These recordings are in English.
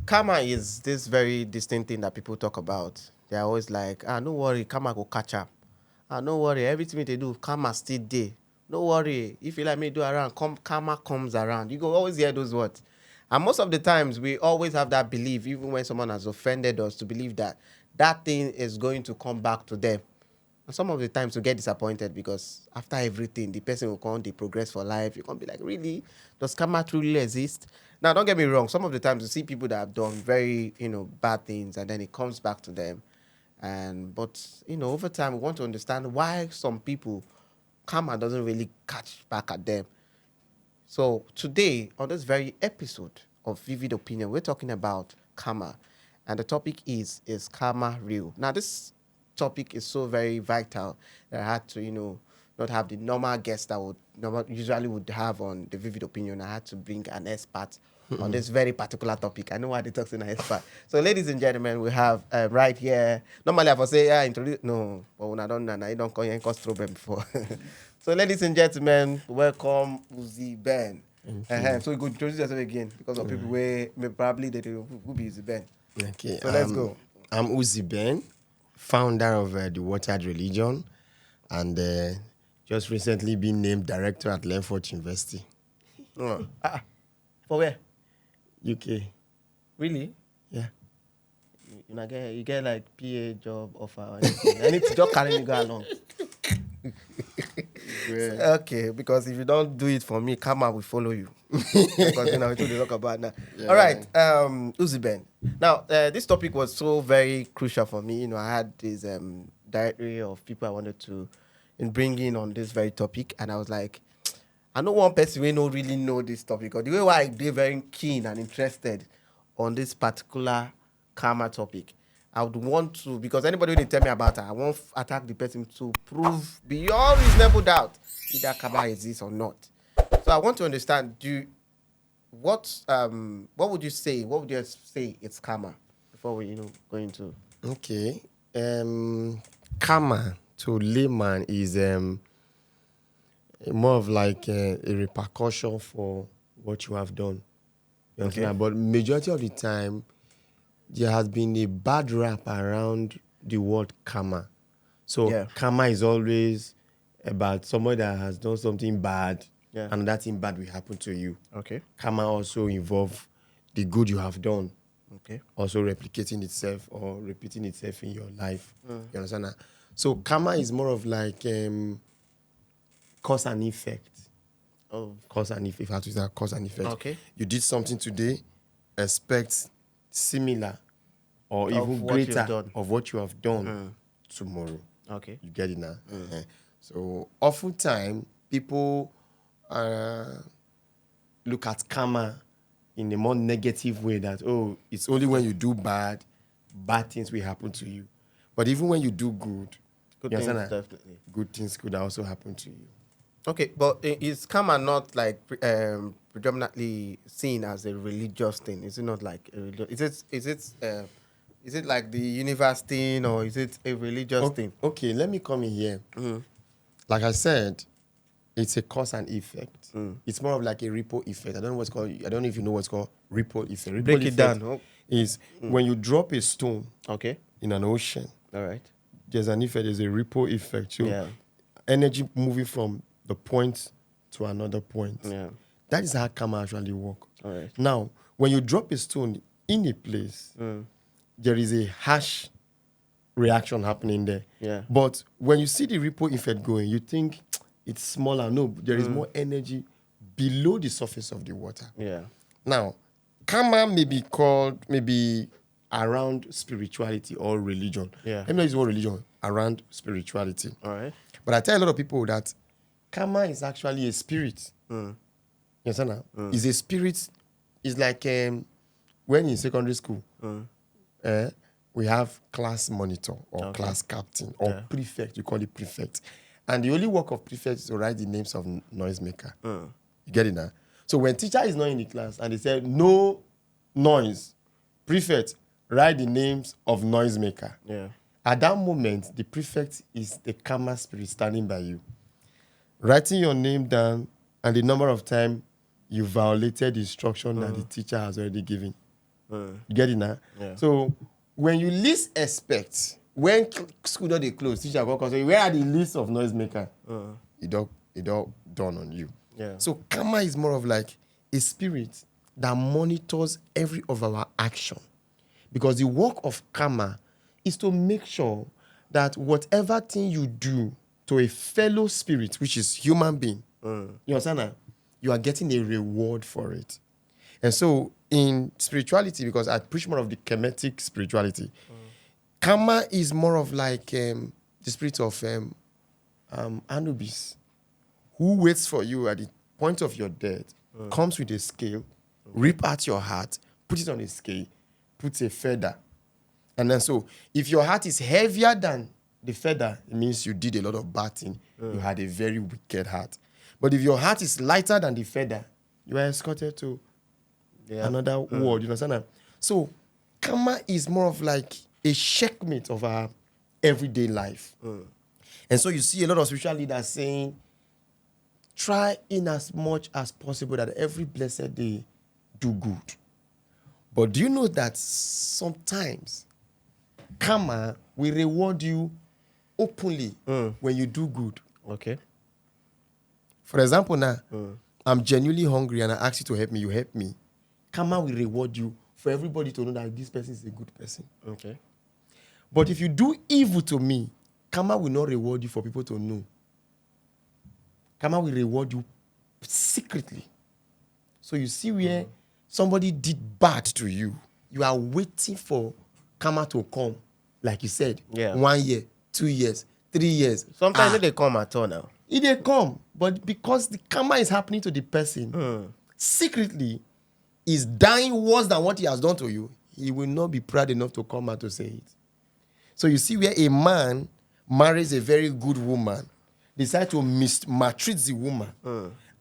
karma is this very distinct thing that people talk about. They're always like, no worry, karma go catch up. No worry, everything they do, karma still there. No worry, if you like me do around, karma comes around. You go always hear those words. And most of the times, we always have that belief, even when someone has offended us, to believe that that thing is going to come back to them. And some of the times we get disappointed because after everything, the person will come, they progress for life. You can't be like, really? Does karma truly exist? Now, don't get me wrong. Some of the times you see people that have done very, bad things, and then it comes back to them. But over time, we want to understand why some people karma doesn't really catch back at them. So today, on this very episode of Vivid Opinion, we're talking about karma, and the topic is karma real? Now, this topic is so very vital that I had to, not have the normal guest that usually would have on the Vivid Opinion. I had to bring an expert on this very particular topic. I know why they talk to an expert. So, ladies and gentlemen, we have right here. Normally, I would say, introduce. No, but when I don't call you cause problem before. So, ladies and gentlemen, welcome Uzi Ben. So, we go introduce yourself again because of people where probably they do who be Uzi Ben. Okay. So, let's go. I'm Uzi Ben, founder of the Watered Religion, and just recently been named director at Lenfort University. For where? UK. Really? Yeah. You get like PA job offer or anything. I need to just carry me go along. Okay, because if you don't do it for me, karma will follow you. Because we talk about now. Yeah. All right, Uzi Ben. Now, this topic was so very crucial for me. I had this diary of people I wanted to bring in on this very topic, and I was like, I know one person we don't really know this topic, or the way why they're very keen and interested on this particular karma topic. I would want to, because anybody will tell me about it, I won't attack the person to prove beyond reasonable doubt either karma exists or not. So I want to understand, what would you say? What would you say it's karma before we go into? Okay. Karma to layman is more of like a repercussion for what you have done. You understand? But majority of the time, there has been a bad rap around the word karma. So karma is always about somebody that has done something bad, and that thing bad will happen to you. Okay. Karma also involve the good you have done. Okay. Also replicating itself or repeating itself in your life. You understand that? So karma is more of like cause and effect. Oh. Cause and effect. If I have to say cause and effect. Okay. You did something today, expect similar or even greater of what you have done tomorrow. Okay. You get it now? So oftentimes people look at karma in a more negative way that, it's only when you do bad things will happen to you. But even when you do good things, definitely. Good things could also happen to you. Okay, but is karma not like predominantly seen as a religious thing? Is it not like a religious? Is it like the universe thing, or is it a religious thing? Okay, let me come in here. Like I said, it's a cause and effect. It's more of like a ripple effect. I don't know if you know what's called ripple effect. Ripple Break it down. Is when you drop a stone in an ocean. All right. There's an effect. There's a ripple effect. So energy moving from the point to another point. Yeah. That is how karma actually works. All right. Now, when you drop a stone in a place, there is a harsh reaction happening there. Yeah. But when you see the ripple effect going, you think it's smaller. No, there is more energy below the surface of the water. Yeah. Now, karma may be called around spirituality or religion. Yeah. Let me not use the word religion, around spirituality. All right. But I tell a lot of people that karma is actually a spirit. You understand now? It's a spirit. It's like when in secondary school, we have class monitor or class captain or prefect. You call it prefect. And the only work of prefect is to write the names of noisemaker. You get it now? So when teacher is not in the class and they say, no noise, prefect, write the names of noisemaker. Yeah. At that moment, the prefect is the karma spirit standing by you, writing your name down and the number of times you violated the instruction that the teacher has already given. You get it now? Yeah. So when you least expect, when school don't they close, teacher go come say, where are the list of noisemaker? It don't dawn on you. Yeah. So karma is more of like a spirit that monitors every of our action. Because the work of karma is to make sure that whatever thing you do to a fellow spirit, which is human being, you understand that? You are getting a reward for it. And so in spirituality, because I preach more of the Kemetic spirituality, karma is more of like the spirit of Anubis, who waits for you at the point of your death, comes with a scale, rip out your heart, put it on a scale, puts a feather. And then so if your heart is heavier than the feather, it means you did a lot of bad thing. You had a very wicked heart. But if your heart is lighter than the feather, you are escorted to another world. You understand that? So karma is more of like a checkmate of our everyday life. And so you see a lot of spiritual leaders saying, try in as much as possible that every blessed day do good. But do you know that sometimes karma will reward you openly when you do good? Okay. For example, now, I'm genuinely hungry and I ask you to help me, you help me. Karma will reward you for everybody to know that this person is a good person. Okay. But if you do evil to me, karma will not reward you for people to know. Karma will reward you secretly. So you see where somebody did bad to you, you are waiting for karma to come. Like you said, 1 year, 2 years, 3 years. Sometimes they come at all now. It dey come, but because the karma is happening to the person, secretly, is dying worse than what he has done to you, he will not be proud enough to come out to say it. So you see where a man marries a very good woman, decides to maltreat the woman,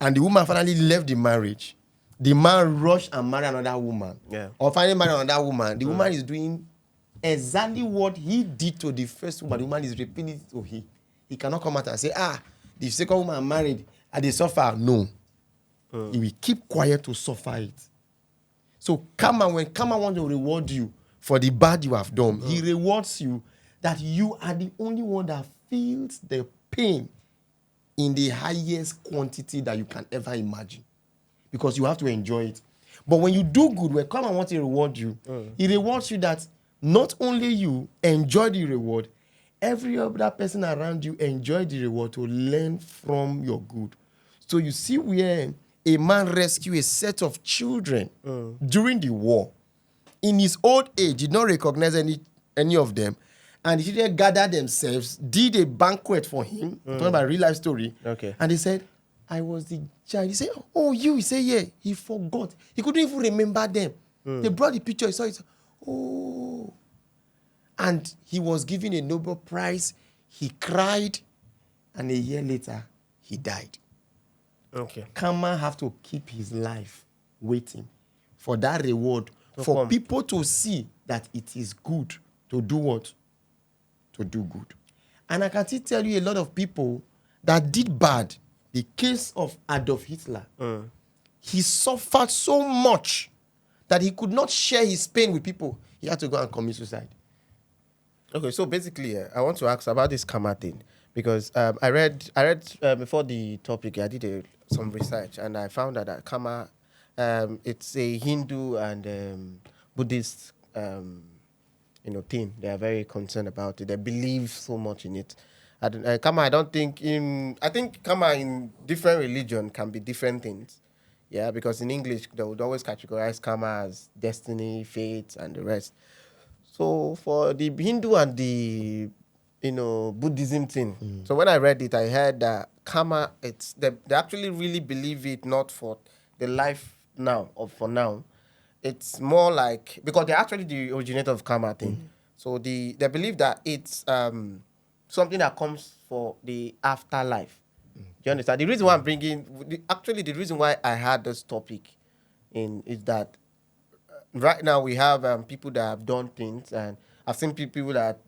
and the woman finally left the marriage. The man rushed and married another woman. Or finally married another woman. The woman is doing exactly what he did to the first woman. The woman is repeating it to him. He cannot come out and say, the second woman married, and they suffer. No. He will keep quiet to suffer it. So karma, when karma wants to reward you for the bad you have done, he rewards you that you are the only one that feels the pain in the highest quantity that you can ever imagine. Because you have to enjoy it. But when you do good, when karma wants to reward you, he rewards you that not only you enjoy the reward, every other person around you enjoy the reward to learn from your good. So you see where a man rescued a set of children during the war. In his old age, did not recognize any of them. And the children gathered themselves, did a banquet for him. I'm talking about a real life story. Okay. And they said, I was the child. He said, oh, you? He said, yeah. He forgot. He couldn't even remember them. They brought the picture. He saw it. Oh. And he was given a Nobel Prize. He cried. And a year later, he died. Okay. Karma have to keep his life waiting for that reward. For people to see that it is good to do what? To do good. And I can still tell you a lot of people that did bad. The case of Adolf Hitler. He suffered so much that he could not share his pain with people. He had to go and commit suicide. Okay, so basically, I want to ask about this karma thing because I read before the topic. I did some research and I found out that karma, it's a Hindu and Buddhist, thing. They are very concerned about it. They believe so much in it. Karma, I think karma in different religion can be different things. Yeah, because in English they would always categorize karma as destiny, fate, and the rest. So for the Hindu and the Buddhism thing, so when I read it, I heard that karma, they actually really believe it not for the life now or for now. It's more like, because they're actually the originator of karma thing. So they believe that it's something that comes for the afterlife. Do you understand? The reason why I'm the reason why I had this topic is that right now we have people that have done things, and I've seen people that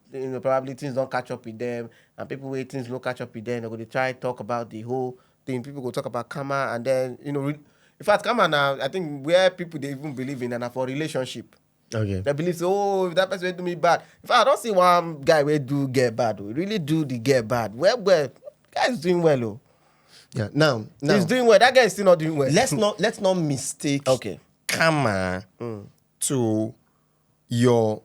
probably things don't catch up with them, and people where things don't catch up with them, they're going to try to talk about the whole thing. People go talk about karma, and then in fact karma now, I think where people they even believe in and for relationship. Okay. They believe, so, if that person will do me bad. In fact, I don't see one guy will do get bad. Oh. Really do the get bad. Well, guy is doing well. Oh. Yeah. Now, He's doing well. That guy is still not doing well. let's not mistake Okay. karma to your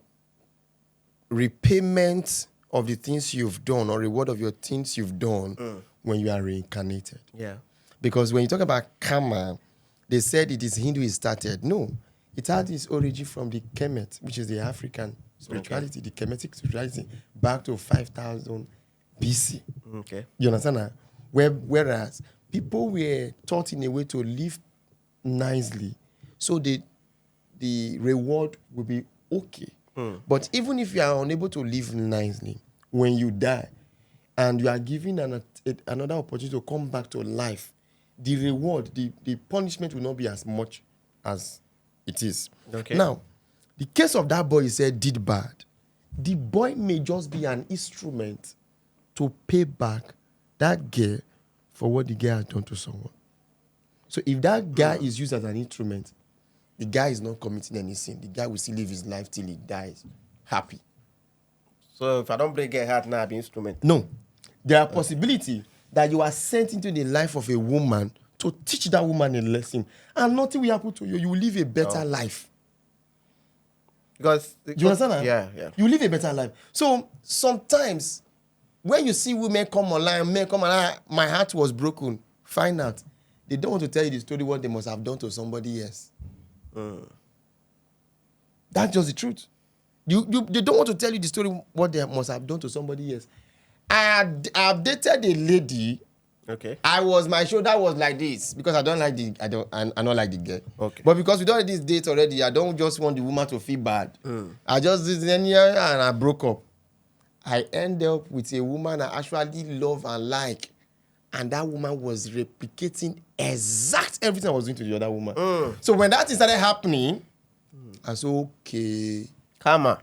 repayment of the things you've done or reward of your things you've done when you are reincarnated. Yeah. Because when you talk about karma, they said it is Hindu it started. No, it had its origin from the Kemet, which is the African spirituality, the Kemetic spirituality, back to 5,000 BC. Okay. You understand that? Whereas people were taught in a way to live nicely, so the reward will be okay. But even if you are unable to live nicely, when you die and you are given another opportunity to come back to life, the reward, the punishment will not be as much as it is. Okay. Now, the case of that boy he said did bad. The boy may just be an instrument to pay back that girl for what the girl has done to someone. So if that guy is used as an instrument, the guy is not committing any sin. The guy will still live his life till he dies happy. So if I don't break a heart now, I'll be instrument. No. There are possibility that you are sent into the life of a woman to teach that woman a lesson. And nothing will happen to you. You will live a better life. Because Do you understand that? Yeah. You live a better life. So sometimes when you see women come online, men come online, my heart was broken. Find out. They don't want to tell you the story what they must have done to somebody else. That's just the truth. They don't want to tell you the story what they must have done to somebody else. I've dated a lady. Okay. My shoulder was like this because I don't like the girl. Okay. But because we done this date already, I don't just want the woman to feel bad. I just did it and I broke up. I ended up with a woman I actually love and like. And that woman was replicating exact everything I was doing to the other woman. So when that thing started happening, I said, okay, Karma.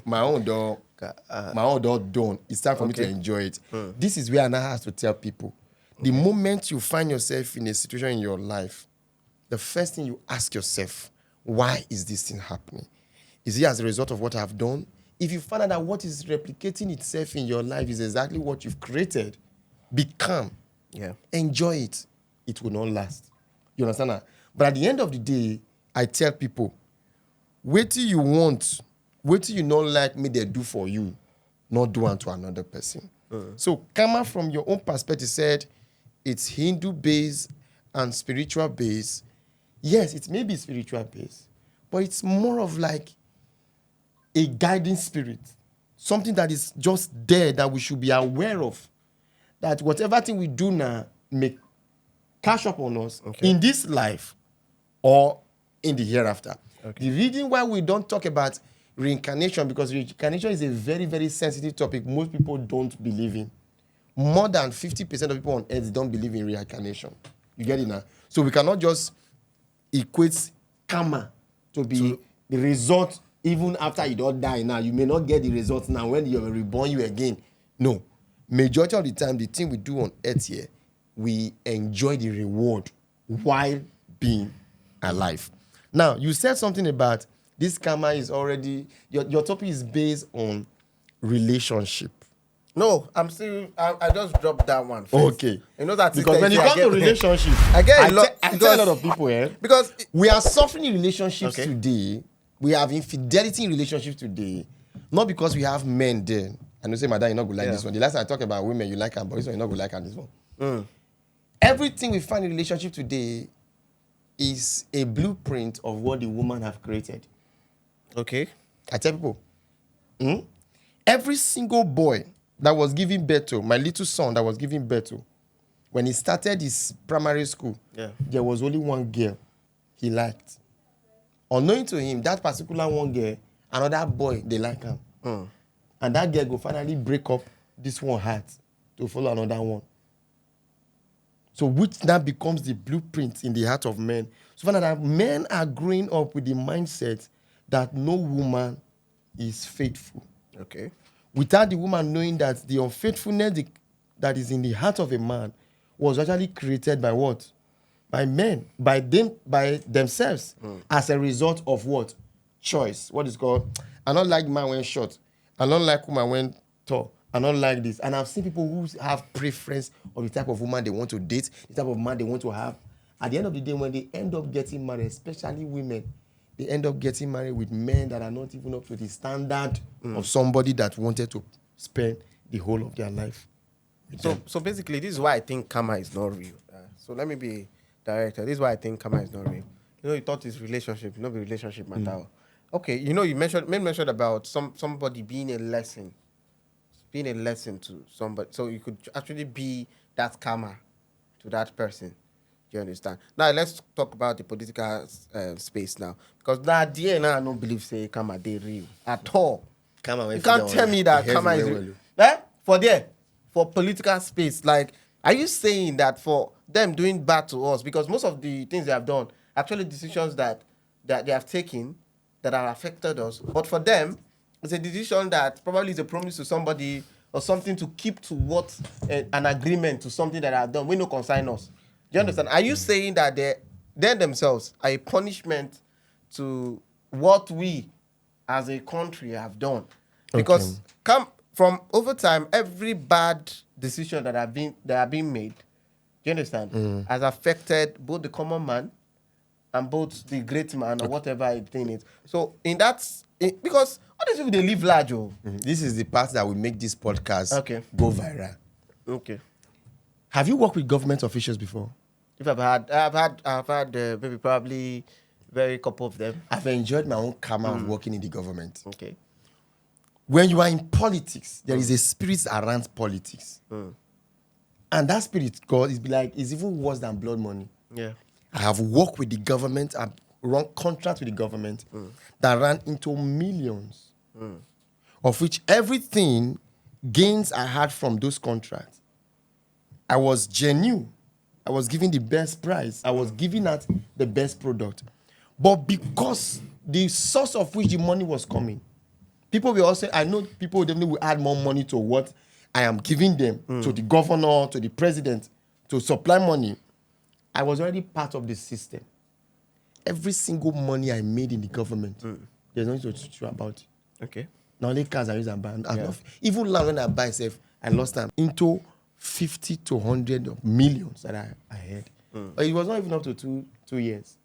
my own door done. It's time for me to enjoy it. This is where I now have to tell people. The moment you find yourself in a situation in your life, the first thing you ask yourself, why is this thing happening? Is it as a result of what I've done? If you find out that what is replicating itself in your life is exactly what you've created, be calm. Yeah. Enjoy it. It will not last. You understand that? But at the end of the day, I tell people, wait till you want, wait till you not like me they do for you, not do unto another person. So karma from your own perspective said it's Hindu based and spiritual based. Yes, it may be spiritual based, but it's more of like a guiding spirit, something that is just there that we should be aware of. That whatever thing we do now may catch up on us in this life or in the hereafter. The reason why we don't talk about reincarnation, because reincarnation is a very, very sensitive topic most people don't believe in. More than 50% of people on earth don't believe in reincarnation. You get it now? So we cannot just equate karma to be the result even after you don't die now. You may not get the result now when you're reborn you again. No. Majority of the time, the thing we do on earth here, we enjoy the reward while being alive. Now, you said something about this karma is already, your topic is based on relationship. No, I just dropped that one first. Okay. You know that because when it comes to relationship, I get a lot. I tell a lot of people, because we are suffering in relationships today. We have infidelity in relationships today, not because we have men there. I know say, my dad, you're not going to like this one. The last time I talk about women, you like her, but this one, you're not going to like her, this one. Everything we find in relationship today is a blueprint of what the woman have created. Okay. I tell people, every single boy that was giving birth to, my little son that was giving birth to, when he started his primary school, there was only one girl he liked. Unknowing to him, that particular one girl, another boy, they like him. And that girl will finally break up this one heart to follow another one. So which now becomes the blueprint in the heart of men. So that men are growing up with the mindset that no woman is faithful. Okay. Without the woman knowing that the unfaithfulness that is in the heart of a man was actually created by what? By men, by themselves, as a result of what? choice. What is called? I don't like man when short. I don't like woman when tall. I don't like this. And I've seen people who have preference of the type of woman they want to date, the type of man they want to have. At the end of the day, when they end up getting married, especially women, they end up getting married with men that are not even up to the standard of somebody that wanted to spend the whole of their life. So basically, this is why I think karma is not real. So let me be direct. This is why I think karma is not real. You thought it's relationship, not the relationship matter. Okay, you mentioned about somebody being a lesson to somebody. So you could actually be that karma to that person. Do you understand? Now let's talk about the political space now, because that day now I don't believe say karma they real at all. You can't tell me that karma is real. For political space, like, are you saying that for them doing bad to us, because most of the things they have done actually decisions that they have taken that have affected us, but for them it's a decision that probably is a promise to somebody or something to keep to what an agreement to something that I have done. We no concern us. Do you understand? Are you saying that they themselves are a punishment to what we as a country have done? Because from over time, every bad decision that have been made, do you understand, has affected both the common man and both the great man or whatever thing is. So because all these people they live large. This is the part that will make this podcast go viral. Okay. Have you worked with government officials before? If I've had maybe probably very couple of them. I've enjoyed my own karma of working in the government. Okay. When you are in politics, there is a spirit around politics. And that spirit, God, is even worse than blood money. Yeah. I have worked with the government, I've run contracts with the government that ran into millions, of which everything gains I had from those contracts. I was genuine. I was giving the best price. I was giving out the best product. But because the source of which the money was coming, people will also, I know people definitely will add more money to what I am giving them, to the governor, to the president, to supply money. I was already part of the system. Every single money I made in the government, there's nothing to teach you about it. Okay. Now, only cars I use and buy. Even land when I buy self, I lost them into 50 to 100 of millions that I had. But it was not even up to two years.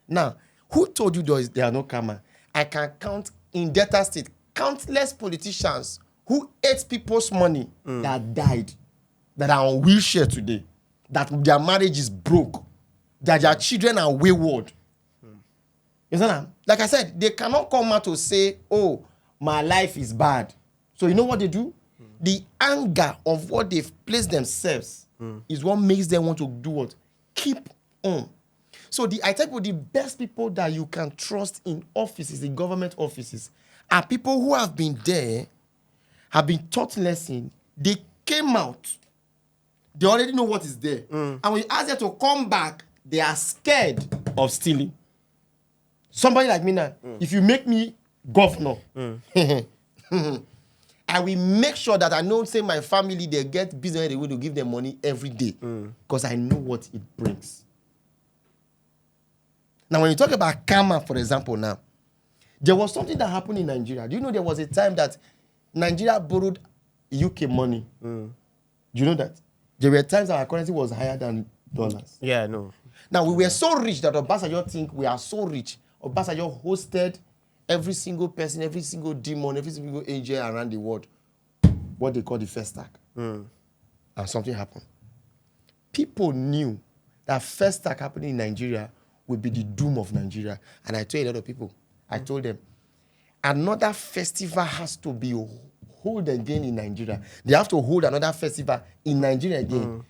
Now, who told you there are no karma? I can count in Delta State countless politicians who ate people's money that died, that are on wheelchair today, that their marriage is broke, that their children are wayward. You understand? Like I said, they cannot come out to say, oh, my life is bad. So you know what they do? The anger of what they've placed themselves is what makes them want to do what? Keep on. So I tell you, the best people that you can trust in offices, in government offices, are people who have been there, have been taught lesson, they came out, they already know what is there. And when you ask them to come back, they are scared of stealing. Somebody like me now, if you make me governor, I will make sure that I know, say, my family, they get business, they will give them money every day. Because I know what it brings. Now, when you talk about karma, for example, now, there was something that happened in Nigeria. Do you know there was a time that Nigeria borrowed UK money? Do you know that? There were times that our currency was higher than dollars. Yeah, I know. Now, we were so rich that Obasanjo think we are so rich. Obasanjo hosted every single person, every single demon, every single angel around the world, what they call the first stack. And something happened. People knew that first stack happening in Nigeria would be the doom of Nigeria. And I told a lot of people, I told them, another festival has to be held again in Nigeria. They have to hold another festival in Nigeria again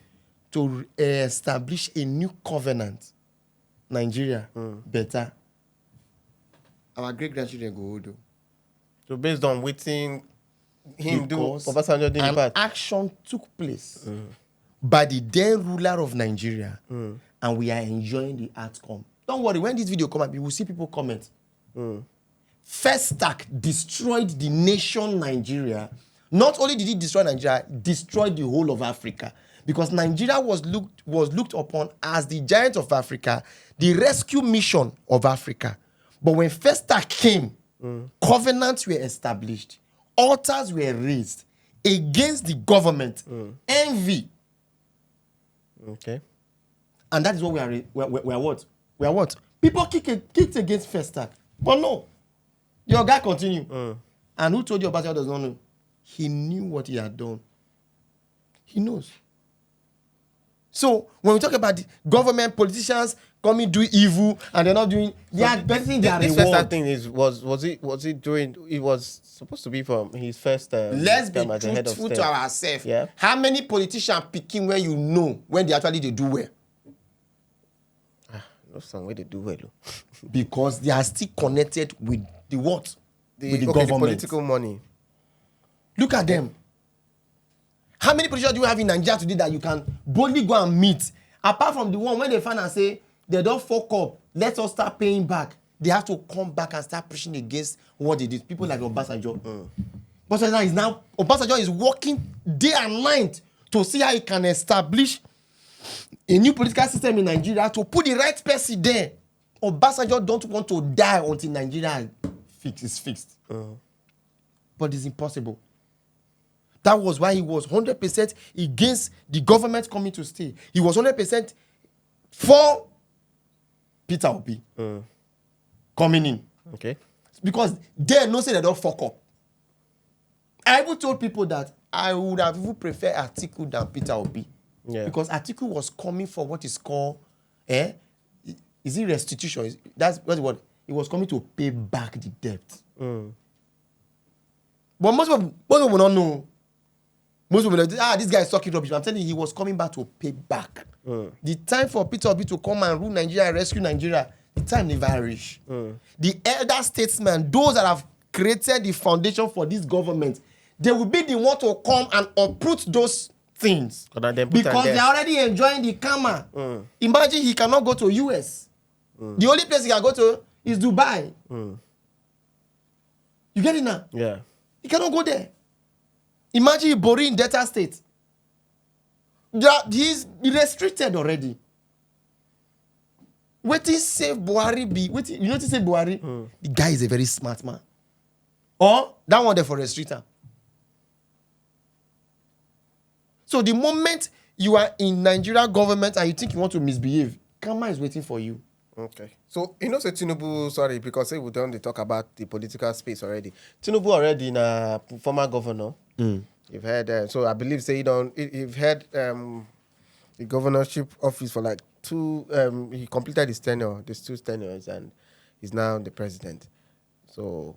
to establish a new covenant. Nigeria, better. Our great-grandchildren go hold. So based on waiting him do, Because Obasanjo did an part. action took place by the then ruler of Nigeria, and we are enjoying the outcome. Don't worry, when this video come up, you will see people comment. First stack destroyed the nation Nigeria. Not only did it destroy Nigeria, destroyed the whole of Africa. Because Nigeria was looked upon as the giant of Africa, the rescue mission of Africa. But when Festac came, covenants were established, altars were raised against the government, envy. Okay. And that is what we are what? We are what? People kicked against Festac. But no. Your guy continue. And who told you Obasanjo does not know? He knew what he had done. He knows. So when we talk about the government, politicians coming do evil and they're not doing, they are getting their This reward. first thing is was it during? It was supposed to be from his first. Let's be term as the head of truthful state. to ourselves. Yeah. How many politicians picking where you know when they actually they do well? No some way they do well. Because they are still connected with the what? With the The government. political money. Look at them. How many politicians do you have in Nigeria today that you can boldly go and meet? Apart from the one when they find and say, they don't fuck up, let us start paying back. They have to come back and start preaching against what they did. People like Obasanjo. Obasanjo is working day and night to see how he can establish a new political system in Nigeria to put the right person there. Obasanjo don't want to die until Nigeria is fixed. But it's impossible. That was why he was 100% against the government coming to stay. He was 100% for Peter Obi coming in. Okay. Because they know say they don't fuck up. I even told people that I would have even preferred Atiku than Peter Obi. Yeah. Because Atiku was coming for what is called, is it restitution? That's what he was coming to pay back the debt. But most people will not know. Most people will know, this guy is talking rubbish. I'm telling you, he was coming back to pay back. The time for Peter Obi to come and rule Nigeria and rescue Nigeria, the time never reached. The elder statesmen, those that have created the foundation for this government, they will be the one to come and uproot those things. Because they're already enjoying the karma. Imagine he cannot go to US. The only place he can go to is Dubai. You get it now? Yeah. He cannot go there. Imagine Bori in Delta State. He's restricted already. Waiting save Buhari be. Waiting, you know what say Buhari? The guy is a very smart man. Or that one there for restrictor. So the moment you are in Nigeria government and you think you want to misbehave, karma is waiting for you. Okay. So, say Tinubu, sorry, because say we don't talk about the political space already. Tinubu already in a former governor. You've heard, so I believe say you've had the governorship office for like he completed his tenure, these 2 tenures, and he's now the president. So,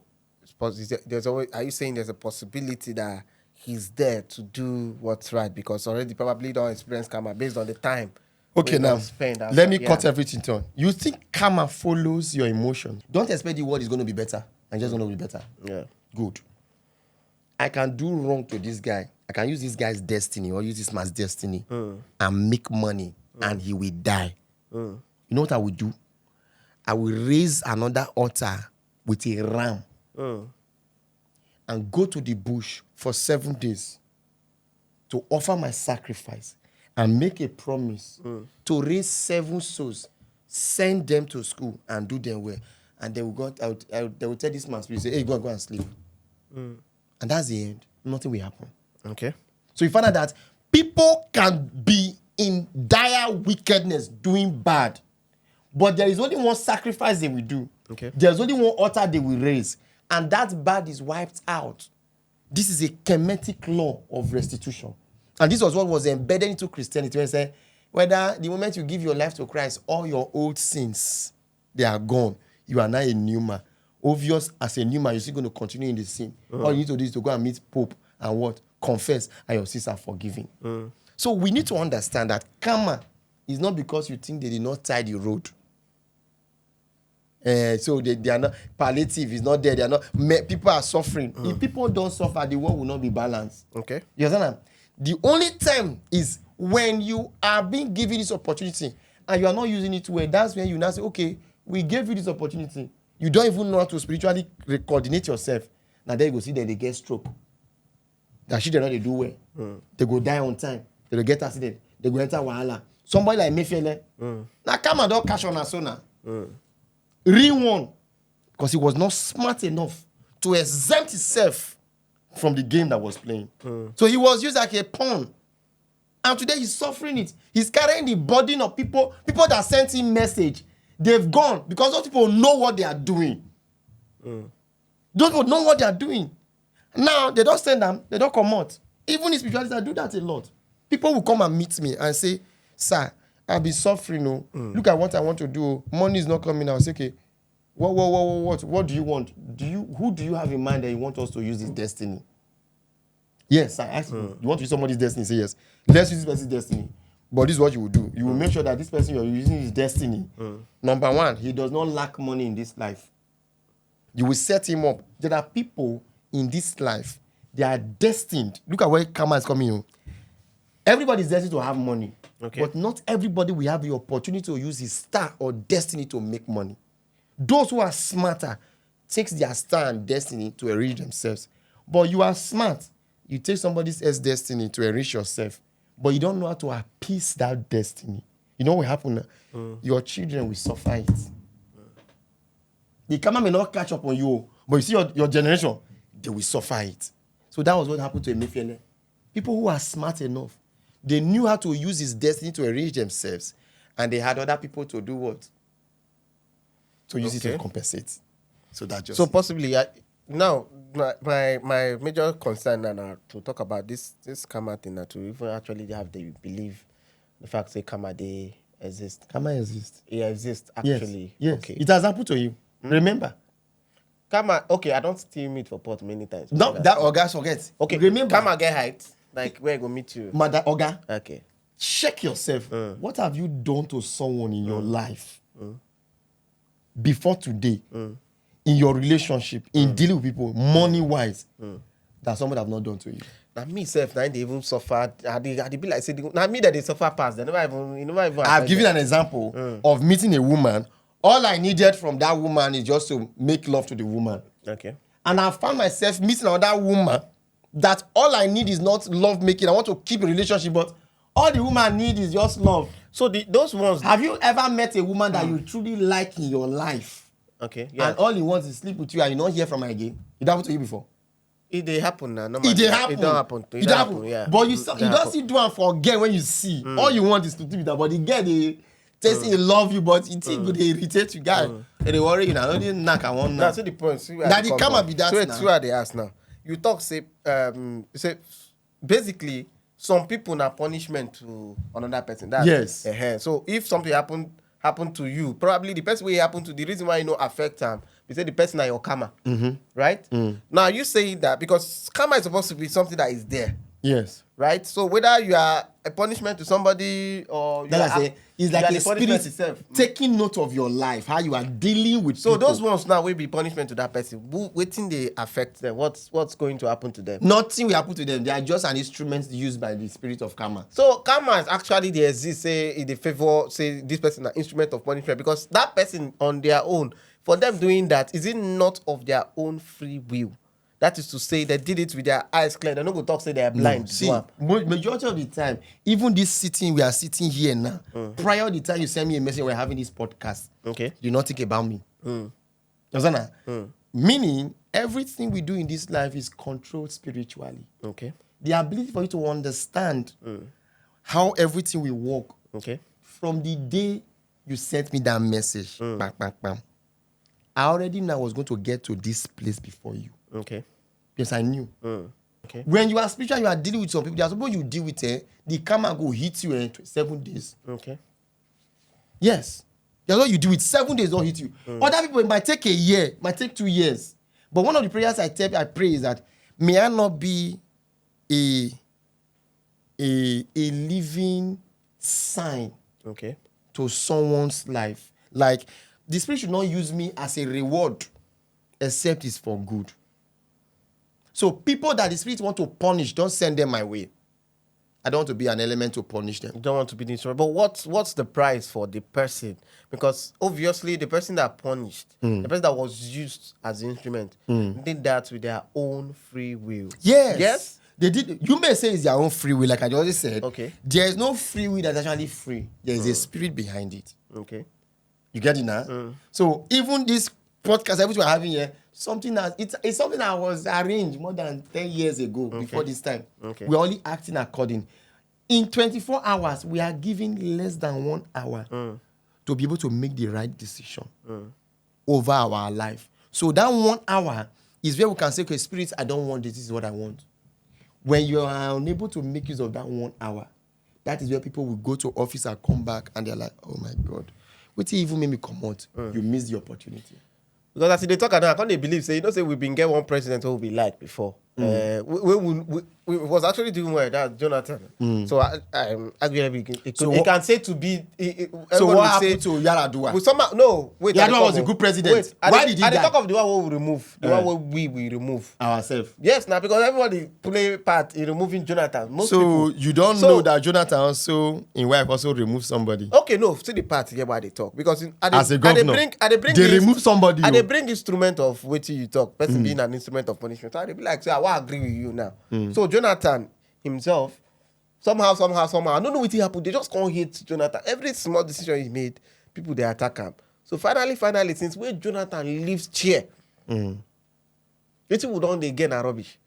there's always, are you saying there's a possibility that he's there to do what's right because already probably don't experience karma based on the time? Okay, now, let me cut everything down. You think karma follows your emotions. Don't expect the world is going to be better and just going to be better. Yeah. Good. I can do wrong to this guy. I can use this guy's destiny or use this man's destiny and make money and he will die. You know what I will do? I will raise another altar with a ram and go to the bush for 7 days to offer my sacrifice and make a promise to raise 7 souls, send them to school and do them well. And they will tell this man's spirit, say, hey, go and sleep. And that's the end. Nothing will happen. Okay. So you find out that people can be in dire wickedness, doing bad. But there is only one sacrifice they will do. Okay. There's only one altar they will raise. And that bad is wiped out. This is a Kemetic law of restitution. And this was what was embedded into Christianity. When it said, whether the moment you give your life to Christ, all your old sins, they are gone. You are now a new man. Obvious, as a new man, you're still going to continue in the sin. All you need to do is to go and meet Pope and what? Confess, and your sins are forgiven. So we need to understand that karma is not because you think they did not tie the road. So they are not, palliative is not there. They are not, people are suffering. If people don't suffer, the world will not be balanced. Okay. You understand? The only time is when you are being given this opportunity and you are not using it well. That's when you now say, okay, we gave you this opportunity. You don't even know how to spiritually coordinate yourself. Now there you go see that they get stroke. That shit they know they do well. They go die on time. They go get accident. They go enter wahala. Somebody like Mefele. Now come and don't cash on a sona. Real one. because he was not smart enough to exempt himself from the game that was playing. So he was used like a pawn. And today he's suffering it. He's carrying the burden of people that sent him message. They've gone because those people know what they are doing. Those people know what they are doing. Now, they don't send them, they don't come out. Even in spirituality, I do that a lot. People will come and meet me and say, sir, I've been suffering. Oh. Look at what I want to do. Money is not coming. I'll say, okay, what do you want? Who do you have in mind that you want us to use this destiny? Yes, I asked you, you want to use somebody's destiny? Say yes. Let's use this person's destiny. But this is what you will do. You will make sure that this person you're using his destiny. Number one, he does not lack money in this life. You will set him up. There are people in this life, they are destined. Look at where karma is coming in. Everybody is destined to have money. Okay. But not everybody will have the opportunity to use his star or destiny to make money. Those who are smarter takes their star and destiny to enrich themselves. But you are smart. You take somebody else's destiny to enrich yourself. But you don't know how to appease that destiny. You know what will happen? Your children will suffer it. The karma may not catch up on you, but you see your generation, they will suffer it. So that was what happened to Emefiele. People who are smart enough, they knew how to use his destiny to enrich themselves, and they had other people to do what? To use it to compensate. So that just... So possibly, now, my major concern now to talk about this karma thing, to even actually have the believe the fact that karma they exist. Karma exists. It exists actually. Yes. Okay. It has happened to you. Remember. Karma. Okay, I don't steal meat for pot many times. No, that Oga forget. Okay. Remember. Karma get height. Like where I go meet you. Mother Oga. Okay. Check yourself. What have you done to someone in your life before today, in your relationship, in dealing with people, money-wise, that someone have not done to you? Now me self, now they even suffer. I be like say, now me that they suffer past. They never even. I've given an example of meeting a woman. All I needed from that woman is just to make love to the woman. Okay. And I found myself meeting another woman that all I need is not love making. I want to keep a relationship, but all the woman need is just love. So those ones. Have you ever met a woman that you truly like in your life? Okay. Yeah. And all he wants is sleep with you and you don't hear from her again? It happened to you before? It they happen now. It did happen. It don't happen. It don't happen. Yeah. But you don't see do and forget when you see. All you want is to do with that. But the girl they tasting love you, but it think they irritate you guys. And they worry you now. Don't even knock and one That's the point. See where now I the come karma from. be that So now. it's where they ask now. You talk say basically some people na punishment to another person. That's Yes. So if something happen to you, probably the person will happen to the reason why you know affect them. We say the person are your karma, right? Now you say that because karma is supposed to be something that is there, Yes. right? So whether you are a punishment to somebody or you That's are, it. It's you like are a the punishment spirit itself. taking note of your life, how you are dealing with So people. those ones now will be punishment to that person. Waiting they affect them. What's going to happen to them? Nothing will happen to them. They are just an instrument used by the spirit of karma. So karma is actually they exist, say in the favor, say this person an instrument of punishment because that person on their own, for them doing that, is it not of their own free will? That is to say they did it with their eyes clear. They're not going to talk say they are blind. See, majority of the time, even this sitting, we are sitting here now. Prior to the time you send me a message, we're having this podcast. Okay. You not think about me. Understand? Meaning, everything we do in this life is controlled spiritually. Okay. The ability for you to understand how everything will work Okay. from the day you sent me that message, bam, bam, bam, I already knew I was going to get to this place before you. Okay. Yes, I knew. Okay. When you are spiritual, you are dealing with some people. There are some people you deal with, the karma go hit you in 7 days. Okay. Yes. That's what you do with 7 days, don't hit you. Other people, it might take a year, might take 2 years. But one of the prayers I pray is that may I not be a living sign Okay. to someone's life. Like, the spirit should not use me as a reward, except it's for good. So people that the spirit want to punish, don't send them my way. I don't want to be an element to punish them. You don't want to be the instrument. But what's the price for the person? Because obviously the person that punished, the person that was used as the instrument, did that with their own free will. Yes. Yes? They did. You may say it's their own free will, like I just said. Okay. There is no free will that's actually free. There is a spirit behind it. Okay. You get it now? So even this podcast, everything we're having here, something that it's something that was arranged more than 10 years ago before this time. Okay. We're only acting according. In 24 hours, we are giving less than 1 hour to be able to make the right decision over our life. So that 1 hour is where we can say, okay, Spirit, I don't want this is what I want. When you are unable to make use of that 1 hour, that is where people will go to office and come back and they're like, oh my God, what even made me come out? You missed the opportunity. Because as they talk now, I can't believe, say, say we've been get one president who we like before. We was actually doing well, that's Jonathan. So arguably, it can say to be. So what happened to Yar'Adua? Yar'Adua was a good president. Wait, Why did he die? At the talk of the one we remove, the one we remove Ourselves. Yes, now because everybody play part in removing Jonathan. Most people. You don't know that Jonathan also, in wife, also removed somebody. Okay, no, see the part here why they talk because as a governor, they remove somebody. And they bring instrument of waiting you talk. Person being an instrument of punishment. So they be like, say, I will agree with you now. So Jonathan himself, somehow, I don't know what happened. They just can't hate Jonathan. Every small decision he made, people they attack him. So finally, since where Jonathan leaves chair, people don't they get a rubbish.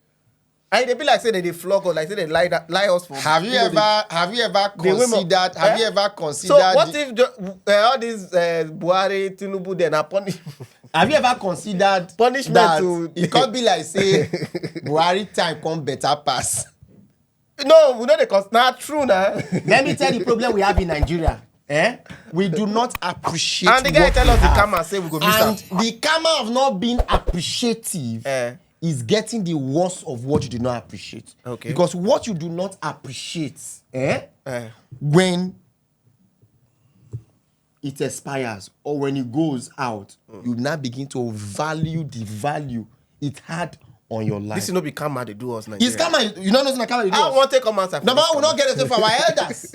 And they be like say they flog us, like say they lie us for. Have you ever considered? So what if all these Buhari, Tinubu, then are punished? Have you ever considered punishment that to it can't be like say Buhari time come better pass? No, we know the cost. Not true now. Let me tell you the problem we have in Nigeria. We do not appreciate. And the guy tell us the karma say we go miss out. And the karma of not being appreciative is getting the worst of what you do not appreciate. Okay. Because what you do not appreciate, when it expires or when it goes out, you now begin to value the value it had on your life. This is not be karma they do us Nigeria. It's karma. You know nothing karma they do us. I want to come outside. No, man, we not get it from our elders.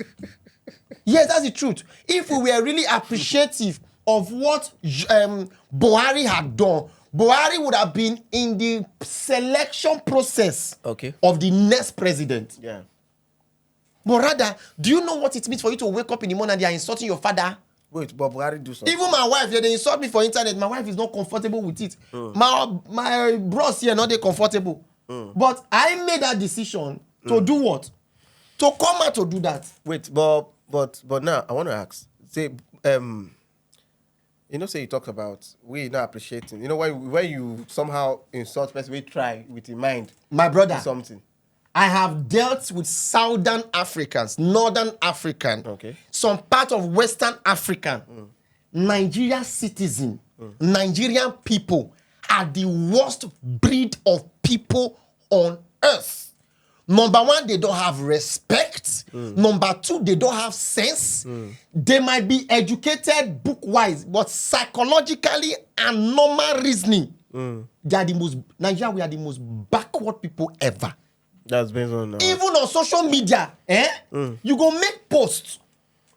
Yes, that's the truth. If we were really appreciative of what Buhari had done, Buhari would have been in the selection process of the next president. Yeah. But rather, do you know what it means for you to wake up in the morning and they are insulting your father? Wait, but Buhari do something. Even my wife, they insult me for internet. My wife is not comfortable with it. My bros here not they comfortable. But I made that decision to do what? To come out to do that. Wait, but now I want to ask. Say, say you talk about we not appreciating. You know when you somehow insult person, we try with your mind. My brother, something. I have dealt with Southern Africans, Northern African, some part of Western African. Nigeria citizen, Nigerian people are the worst breed of people on earth. Number one, they don't have respect. Number two, they don't have sense. They might be educated book-wise, but psychologically and normal reasoning, they are the most, Nigeria, we are the most backward people ever. That's based on even on social media, you go make posts.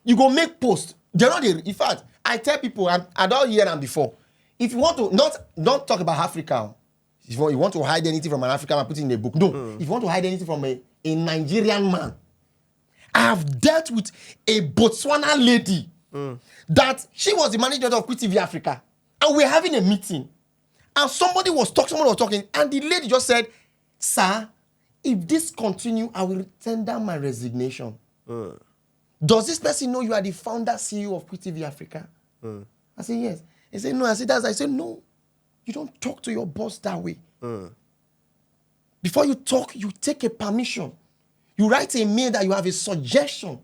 They're not the, in fact, I tell people, I don't hear them before. If you want to don't talk about Africa. If you want to hide anything from an African man, put it in a book. No. If you want to hide anything from a Nigerian man, I have dealt with a Botswana lady that she was the manager of QTV Africa, and we're having a meeting, and someone was talking, and the lady just said, "Sir, if this continue, I will tender my resignation." Does this person know you are the founder CEO of QTV Africa? I said, yes. He said, no. I said, no. You don't talk to your boss that way. Before you talk, you take a permission. You write a mail that you have a suggestion.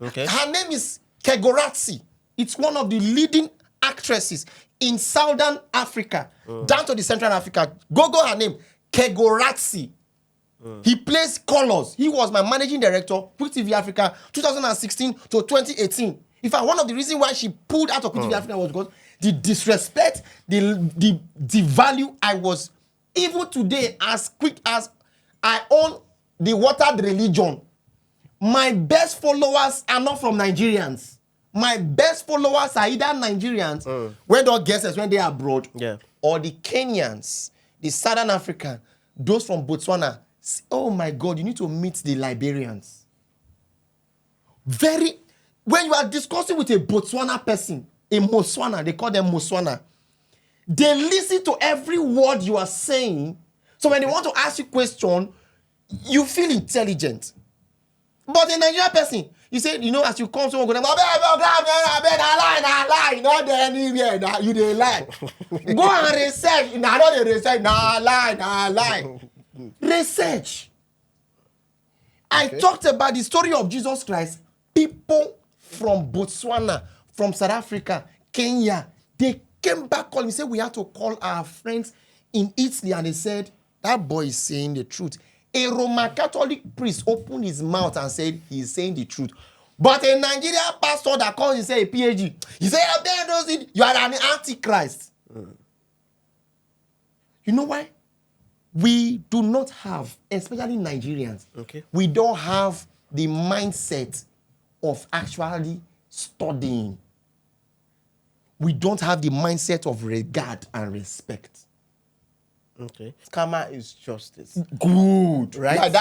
Okay. Her name is Kegoratsi. It's one of the leading actresses in Southern Africa, down to the Central Africa. Google her name, Kegoratsi. He plays colors. He was my managing director, QTV Africa, 2016 to 2018. In fact, one of the reasons why she pulled out of QTV Africa was because the disrespect, the value I was, even today, as quick as I own the watered religion, my best followers are not from Nigerians. My best followers are either Nigerians, when don't guess us when they are abroad, or the Kenyans, the Southern African, those from Botswana. Oh my God, you need to meet the Liberians. When you are discussing with a Botswana person, in Botswana, they call them Botswana. They listen to every word you are saying. So when they want to ask you question, you feel intelligent. But a Nigerian person, you say, as you come, someone go, lie, not there anywhere, you dey lie. Go and research, not the research, lie. Research. I talked about the story of Jesus Christ. People from Botswana, from South Africa, Kenya, they came back calling. Said we had to call our friends in Italy, and they said that boy is saying the truth. A Roman Catholic priest opened his mouth and said he's saying the truth. But a Nigerian pastor that calls himself a PhD, he said, you are an antichrist. You know why? We do not have, especially Nigerians, we don't have the mindset of actually studying. We don't have the mindset of regard and respect. Okay. Karma is justice. Good. Right?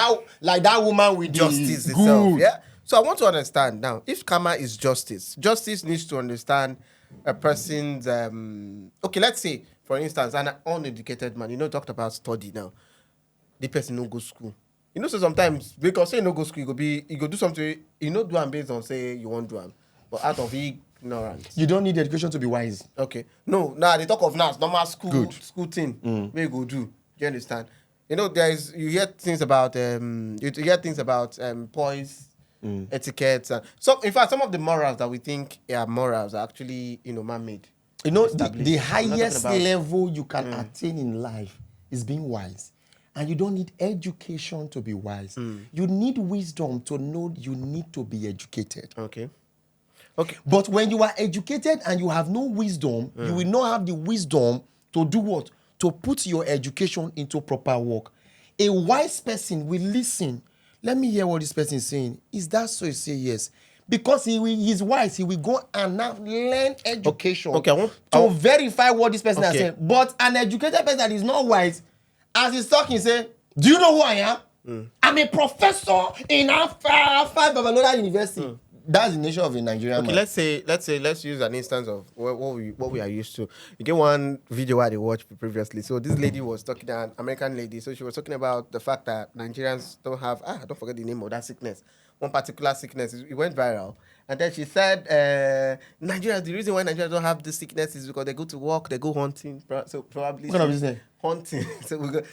Like that woman with justice the itself. good. Yeah. So I want to understand now, if karma is justice, justice needs to understand a person's okay, let's say, for instance, an uneducated man, talked about study now. The person no go school. So sometimes because say no go school, you go do something, do am based on say you want do am. But out of ignorance. You don't need education to be wise. Okay. No, now they talk of now normal school thing. Where you go do. Do you understand? You hear things about poise, etiquette. So in fact, some of the morals that we think are morals are actually man-made. The highest level you can attain in life is being wise. And you don't need education to be wise. You need wisdom to know you need to be educated. Okay. But when you are educated and you have no wisdom, you will not have the wisdom to do what? To put your education into proper work. A wise person will listen. Let me hear what this person is saying. Is that so? He say yes. Because he's wise, he will go and now learn education to verify what this person has said. But an educated person that is not wise, as he's talking, say, do you know who I am? I'm a professor in Alpha Babalola University. That's the nature of a Nigerian man. Let's use an instance of what we are used to. You get one video I watched previously. So this lady was talking, an American lady. So she was talking about the fact that Nigerians don't have, I don't forget the name of that sickness. One particular sickness. It went viral. And then she said, Nigerians, the reason why Nigerians don't have this sickness is because they go to work, they go hunting. So probably what kind of business? Hunting.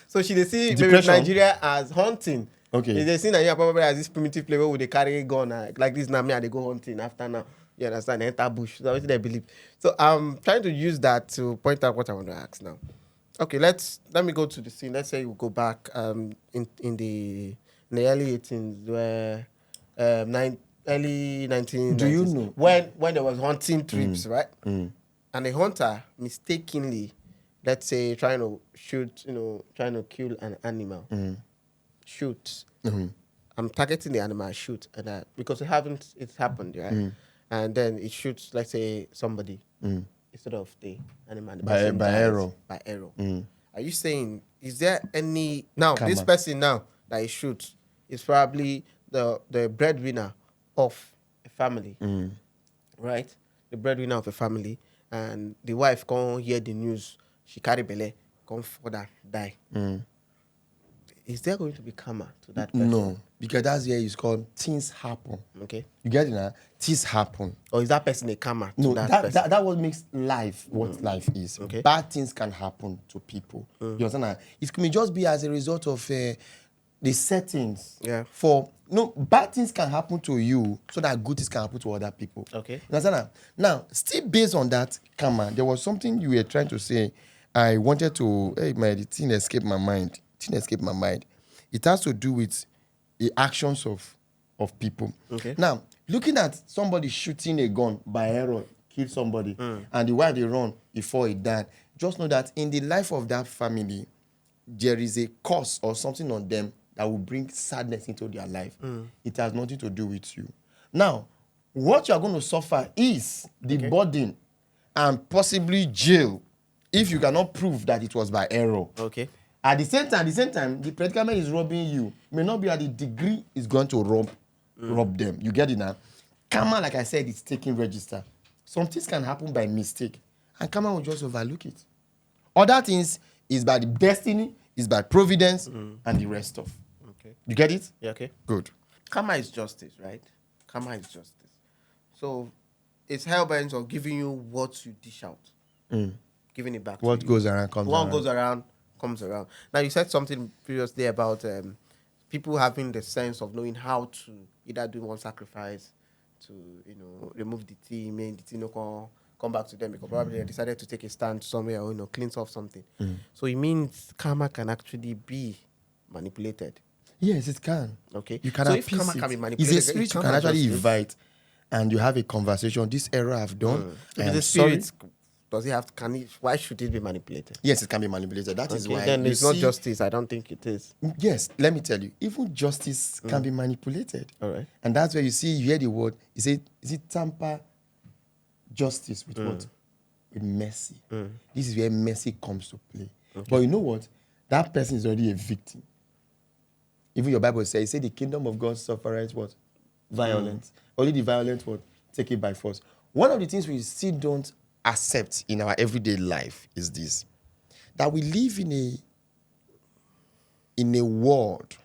So she they see maybe Nigeria as hunting. Okay. They see Nigeria probably as this primitive place where they carry a gun like this now, they go hunting after now. You understand? They enter bush. That's what they believe. So I'm trying to use that to point out what I want to ask now. Okay, let me go to the scene. Let's say we go back in the early 18s where early 1990s. Do you know when there was hunting trips, right? And a hunter mistakenly, let's say, trying to shoot, trying to kill an animal. Shoot. I'm targeting the animal, shoot, and because it's happened, right? And then it shoots, let's say, somebody instead of the animal. The person by dies arrow. By arrow. Are you saying, is there any now this person now that he shoots is probably the breadwinner of a family, right? The breadwinner of a family, and the wife can't hear the news. She carry belle, come further, die. Is there going to be karma to that person? No, because that's where it's called things happen. Okay. You get it now? Things happen. Or is that person a karma to No, that person? that what makes life what life is. Okay. Bad things can happen to people. You understand that? It may just be as a result of the settings. Yeah. Bad things can happen to you so that good things can happen to other people. Okay. You understand that? Now, still based on that karma, there was something you were trying to say. I wanted to, the thing escaped my mind. It has to do with the actions of people. Okay. Now, looking at somebody shooting a gun by arrow, kill somebody, and the way they run before he died, just know that in the life of that family, there is a curse or something on them that will bring sadness into their life. It has nothing to do with you. Now, what you are going to suffer is the burden and possibly jail if you cannot prove that it was by error. Okay. At the same time, the predicament is robbing you. May not be at the degree it's going to rob them. You get it now? Karma, like I said, it's taking register. Some things can happen by mistake, and karma will just overlook it. Other things is by the destiny, is by providence, and the rest of. Okay. You get it? Yeah, okay. Good. Karma is justice, right? Karma is justice. So it's hell-bent on giving you what you dish out. Giving it back What to you. goes around comes What around. goes around comes around. Now, you said something previously about people having the sense of knowing how to either do one sacrifice to, remove the tea, make the tea no come back to them because probably they decided to take a stand somewhere or, cleanse off something. So it means karma can actually be manipulated. Yes, it can. Okay. You can So if appease karma it. can be It's manipulated, a spirit if you can karma actually justice- invite, and you have a conversation. This error I've done. I If am the sorry. spirit, does it have to, why should it be manipulated? Yes, it can be manipulated. That is Okay, why then you it's not see- justice. I don't think it is. Yes, let me tell you, even justice can be manipulated. All right. And that's where you hear the word, is it tamper justice with what? With mercy. This is where mercy comes to play. But you know what? That person is already a victim. Even your Bible says, the kingdom of God suffereth what? Violence. Only the violent what? Take it by force. One of the things we still don't accept in our everyday life is this, that we live in a world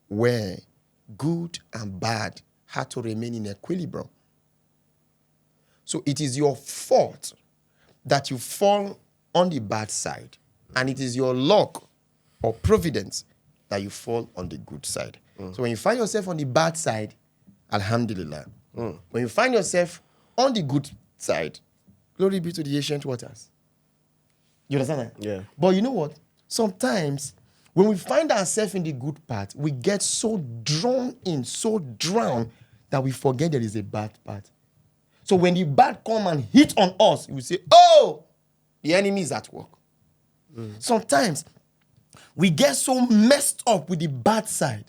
where good and bad had to remain in equilibrium. So it is your fault that you fall on the bad side, and it is your luck or providence that you fall on the good side. So when you find yourself on the bad side, alhamdulillah. When you find yourself on the good side, glory be to the ancient waters. You understand that? Yeah. But you know what? Sometimes when we find ourselves in the good part, we get so drawn in, so drowned that we forget there is a bad part. So when the bad come and hit on us, we say, oh, the enemy is at work. Sometimes we get so messed up with the bad side,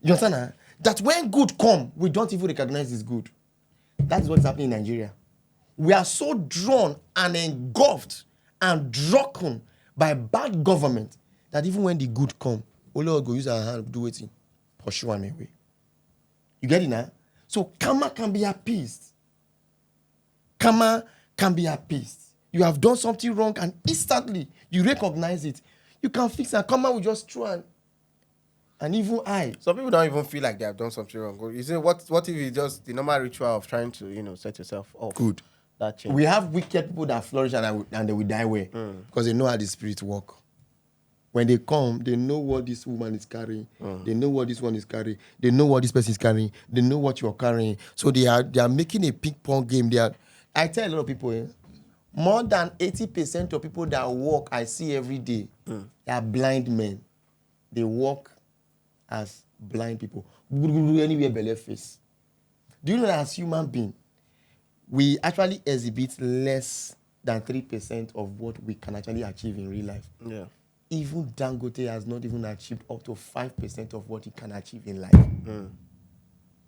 you understand that? That when good come, we don't even recognize it's good. That's what's happening in Nigeria. We are so drawn and engulfed and drunken by bad government that even when the good come, all Lord go use our hand, do it, pursue them away. You get it now? So karma can be appeased. Karma can be appeased. You have done something wrong and instantly you recognize it. You can fix it. Karma will just throw an evil eye. Some people don't even feel like they have done something wrong. You say, what if it's just the normal ritual of trying to, set yourself off? Good. That change. We have wicked people that flourish and they will die well because they know how the spirit work. When they come, they know what this woman is carrying. They know what this one is carrying. They know what this person is carrying. They know what you're carrying. So they are making a ping-pong game. I tell a lot of people, more than 80% of people that walk I see every day, they are blind men. They walk as blind people. Anywhere belly face. Do you know that as human beings, we actually exhibit less than 3% of what we can actually achieve in real life? Yeah. Even Dangote has not even achieved up to 5% of what he can achieve in life.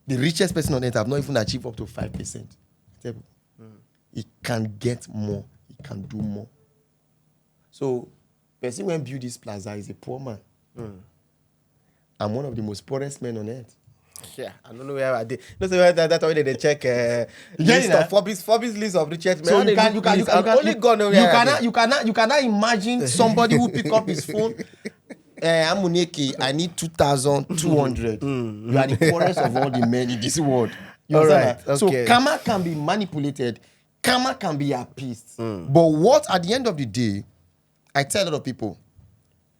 The richest person on earth have not even achieved up to 5%. He can get more. He can do more. So, person when build this plaza is a poor man. I'm one of the most poorest men on earth. Yeah, I don't know where I did. No, so that's why they check list that? of Forbes list of richest men. So How they look list? I've only gone over there. you cannot imagine somebody who pick up his phone. Amuneke, I need 2,200. You are the poorest of all the men in this world. You All understand right, that? okay. So karma can be manipulated. Karma can be appeased. But what at the end of the day, I tell a lot of people,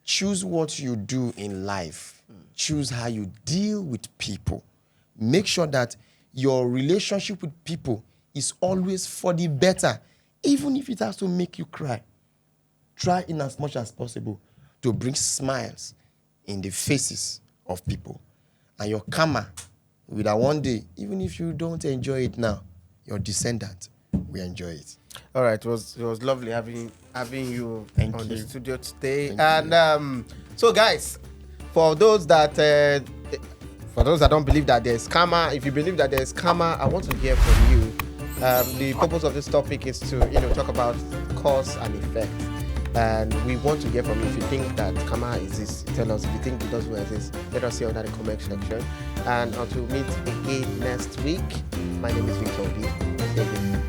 choose what you do in life. Choose how you deal with people. Make sure that your relationship with people is always for the better, even if it has to make you cry. Try in as much as possible to bring smiles in the faces of people. And your karma will that one day, even if you don't enjoy it now, your descendant will enjoy it. All right, it was lovely having you Thank on the you. studio today. Thank And so, guys, for those that don't believe that there's karma, if you believe that there's karma, I want to hear from you. The purpose of this topic is to talk about cause and effect, and we want to hear from you. If you think that karma exists, tell us. If you think it doesn't exist, let us see under the comment section. And until we meet again next week, my name is Victor D. Stay good.